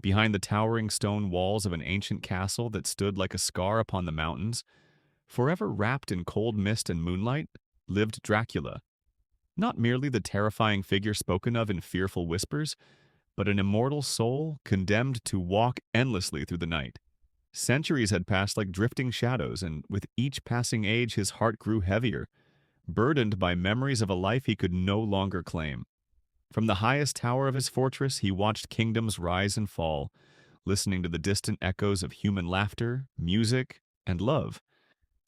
Behind the towering stone walls of an ancient castle that stood like a scar upon the mountains, forever wrapped in cold mist and moonlight, lived Dracula. Not merely the terrifying figure spoken of in fearful whispers, but an immortal soul condemned to walk endlessly through the night. Centuries had passed like drifting shadows, and with each passing age his heart grew heavier, burdened by memories of a life he could no longer claim. From the highest tower of his fortress, he watched kingdoms rise and fall, listening to the distant echoes of human laughter, music, and love,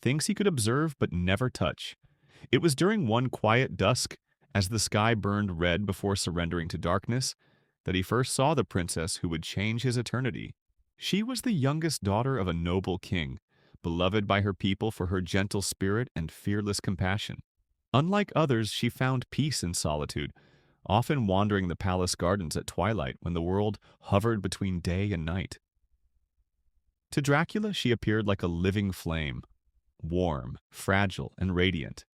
things he could observe but never touch. It was during one quiet dusk, as the sky burned red before surrendering to darkness, that he first saw the princess who would change his eternity. She was the youngest daughter of a noble king, beloved by her people for her gentle spirit and fearless compassion. Unlike others, she found peace in solitude, often wandering the palace gardens at twilight when the world hovered between day and night. To Dracula, she appeared like a living flame, warm, fragile, and radiant.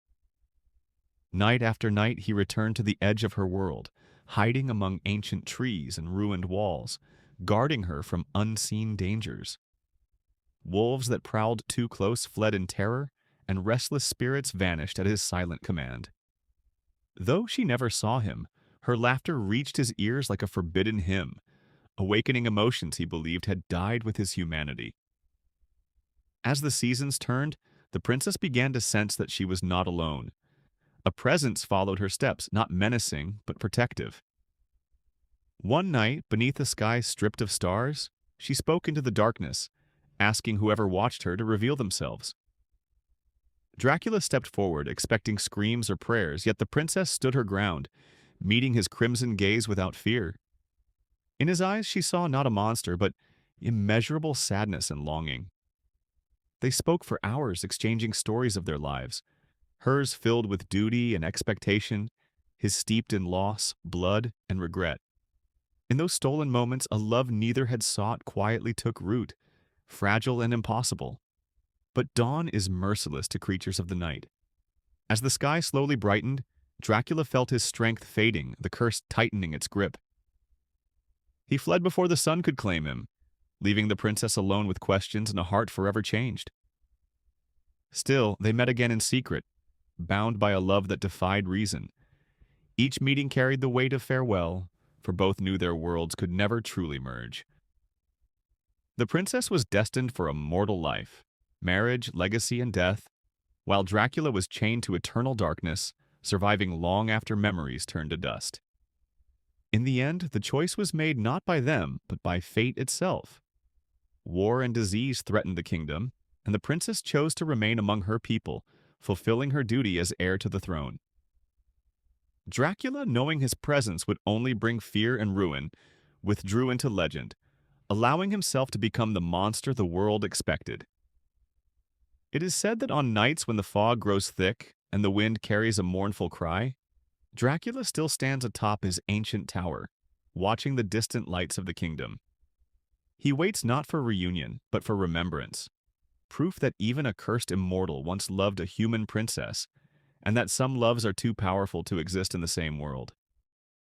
Night after night, he returned to the edge of her world, hiding among ancient trees and ruined walls, guarding her from unseen dangers. Wolves that prowled too close fled in terror, and restless spirits vanished at his silent command. Though she never saw him, her laughter reached his ears like a forbidden hymn, awakening emotions he believed had died with his humanity. As the seasons turned, the princess began to sense that she was not alone. A presence followed her steps, not menacing, but protective. One night, beneath a sky stripped of stars, she spoke into the darkness, asking whoever watched her to reveal themselves. Dracula stepped forward, expecting screams or prayers, yet the princess stood her ground, meeting his crimson gaze without fear. In his eyes she saw not a monster, but immeasurable sadness and longing. They spoke for hours, exchanging stories of their lives, hers filled with duty and expectation, his steeped in loss, blood, and regret. In those stolen moments, a love neither had sought quietly took root, fragile and impossible. But dawn is merciless to creatures of the night. As the sky slowly brightened, Dracula felt his strength fading, the curse tightening its grip. He fled before the sun could claim him, leaving the princess alone with questions and a heart forever changed. Still, they met again in secret, bound by a love that defied reason. Each meeting carried the weight of farewell, for both knew their worlds could never truly merge. The princess was destined for a mortal life, marriage, legacy, and death, while Dracula was chained to eternal darkness, surviving long after memories turned to dust. In the end, the choice was made not by them, but by fate itself. War and disease threatened the kingdom, and the princess chose to remain among her people, fulfilling her duty as heir to the throne. Dracula, knowing his presence would only bring fear and ruin, withdrew into legend, allowing himself to become the monster the world expected. It is said that on nights when the fog grows thick and the wind carries a mournful cry, Dracula still stands atop his ancient tower, watching the distant lights of the kingdom. He waits not for reunion, but for remembrance, proof that even a cursed immortal once loved a human princess, and that some loves are too powerful to exist in the same world.